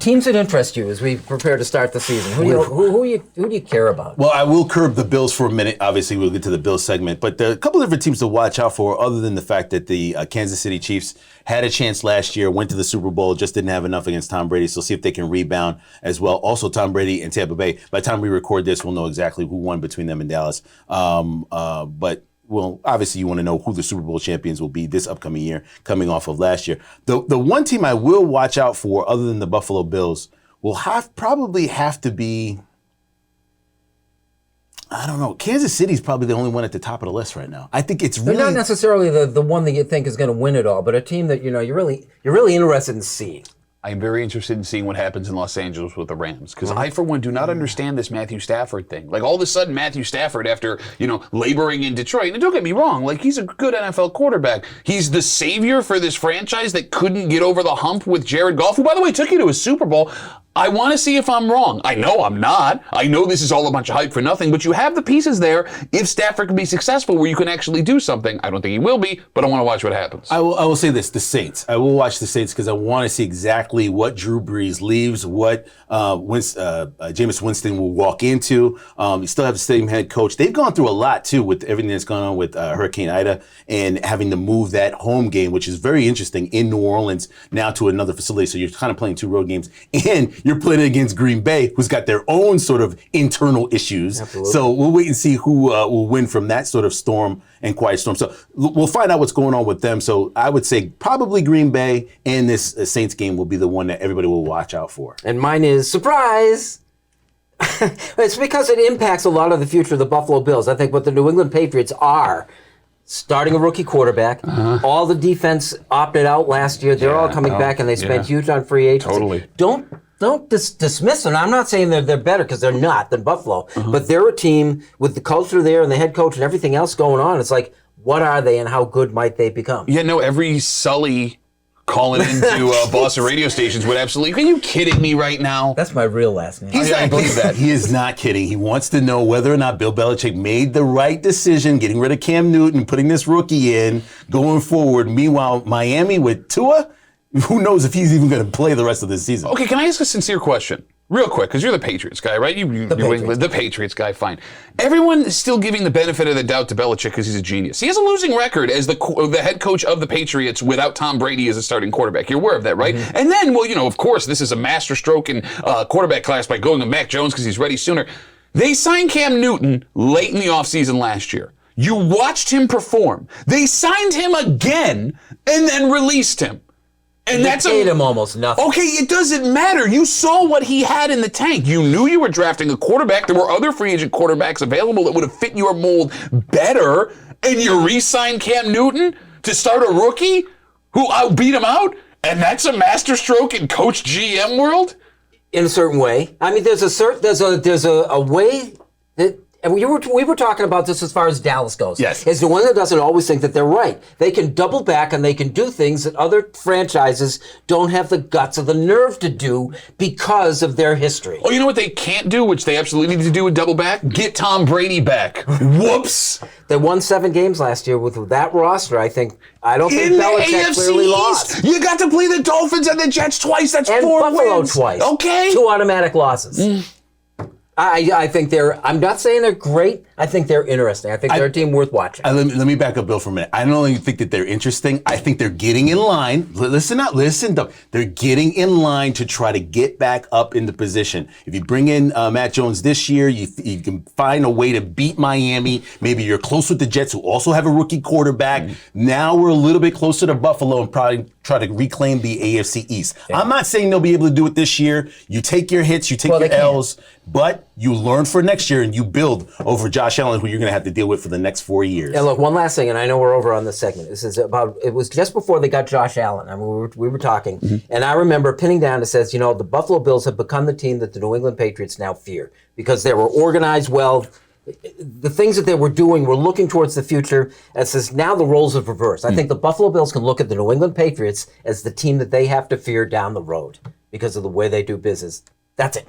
Teams that interest you as we prepare to start the season. Who do you care about? Well, I will curb the Bills for a minute. Obviously, we'll get to the Bills segment. But there are a couple of different teams to watch out for other than the fact that the Kansas City Chiefs had a chance last year, went to the Super Bowl, just didn't have enough against Tom Brady. So see if they can rebound as well. Also, Tom Brady and Tampa Bay. By the time we record this, we'll know exactly who won between them and Dallas. But well, obviously you want to know who the Super Bowl champions will be this upcoming year, coming off of last year. The one team I will watch out for, other than the Buffalo Bills, will probably have to be, I don't know. Kansas City's probably the only one at the top of the list right now. I think it's really They're not necessarily the one that you think is going to win it all, but a team that you're really interested in seeing. I am very interested in seeing what happens in Los Angeles with the Rams, because I, for one, do not understand this Matthew Stafford thing. Like, all of a sudden, Matthew Stafford, after, laboring in Detroit, and don't get me wrong, like, he's a good NFL quarterback. He's the savior for this franchise that couldn't get over the hump with Jared Goff, who, by the way, took you to a Super Bowl. I want to see if I'm wrong. I know I'm not. I know this is all a bunch of hype for nothing, but you have the pieces there if Stafford can be successful where you can actually do something. I don't think he will be, but I want to watch what happens. I will say this, the Saints. I will watch the Saints because I want to see exactly what Drew Brees leaves, what Jameis Winston will walk into. You still have the same head coach. They've gone through a lot, too, with everything that's gone on with Hurricane Ida and having to move that home game, which is very interesting, in New Orleans now to another facility. So you're kind of playing two road games. And you're playing against Green Bay, who's got their own sort of internal issues. Absolutely. So we'll wait and see who will win from that sort of storm and quiet storm. So we'll find out what's going on with them. So I would say probably Green Bay and this Saints game will be the one that everybody will watch out for. And mine is surprise. It's because it impacts a lot of the future of the Buffalo Bills. I think what the New England Patriots are, starting a rookie quarterback. All the defense opted out last year. They're all coming back, and they spent huge on free agency. Totally. Don't dismiss them. I'm not saying they're better, because they're not, than Buffalo. But they're a team with the culture there and the head coach and everything else going on. It's like, what are they and how good might they become? Yeah, no, every Sully calling into Boston radio stations would absolutely. Are you kidding me right now? That's my real last name. I believe that. He is not kidding. He wants to know whether or not Bill Belichick made the right decision getting rid of Cam Newton and putting this rookie in going forward. Meanwhile, Miami with Tua, who knows if he's even going to play the rest of this season. Okay, can I ask a sincere question? Real quick, because you're the Patriots guy, right? The Patriots guy, fine. Everyone is still giving the benefit of the doubt to Belichick because he's a genius. He has a losing record as the head coach of the Patriots without Tom Brady as a starting quarterback. You're aware of that, right? And then, of course, this is a masterstroke in quarterback class by going to Mac Jones because he's ready sooner. They signed Cam Newton late in the offseason last year. You watched him perform. They signed him again and then released him. And that's paid him almost nothing. Okay, it doesn't matter. You saw what he had in the tank. You knew you were drafting a quarterback. There were other free agent quarterbacks available that would have fit your mold better. And you re-signed Cam Newton to start a rookie who beat him out? And that's a masterstroke in coach GM world? In a certain way. I mean, there's a way that. And we were talking about this as far as Dallas goes. Yes. Is the one that doesn't always think that they're right. They can double back and they can do things that other franchises don't have the guts or the nerve to do because of their history. Oh, you know what they can't do, which they absolutely need to do with double back? Get Tom Brady back. Whoops. They won 7 games last year with that roster. I don't think Belichick clearly lost. You got to play the Dolphins and the Jets twice. That's and 4 Buffalo wins. Twice. Okay. 2 automatic losses. I think I'm not saying they're great. I think they're interesting. I think they're a team worth watching. Let me back up, Bill, for a minute. I don't only think that they're interesting. I think they're getting in line. Listen. They're getting in line to try to get back up into position. If you bring in Matt Jones this year, you can find a way to beat Miami. Maybe you're close with the Jets, who also have a rookie quarterback. Now we're a little bit closer to Buffalo and probably try to reclaim the AFC East. Yeah. I'm not saying they'll be able to do it this year. You take your hits, you take your L's, but you learn for next year and you build over Josh Allen, who you're going to have to deal with for the next 4 years. Yeah, look, one last thing, and I know we're over on this segment. It was just before they got Josh Allen. I mean, we were talking, and I remember pinning down, it says, the Buffalo Bills have become the team that the New England Patriots now fear because they were organized well. The things that they were doing were looking towards the future. And says now the roles have reversed. I think the Buffalo Bills can look at the New England Patriots as the team that they have to fear down the road because of the way they do business. That's it.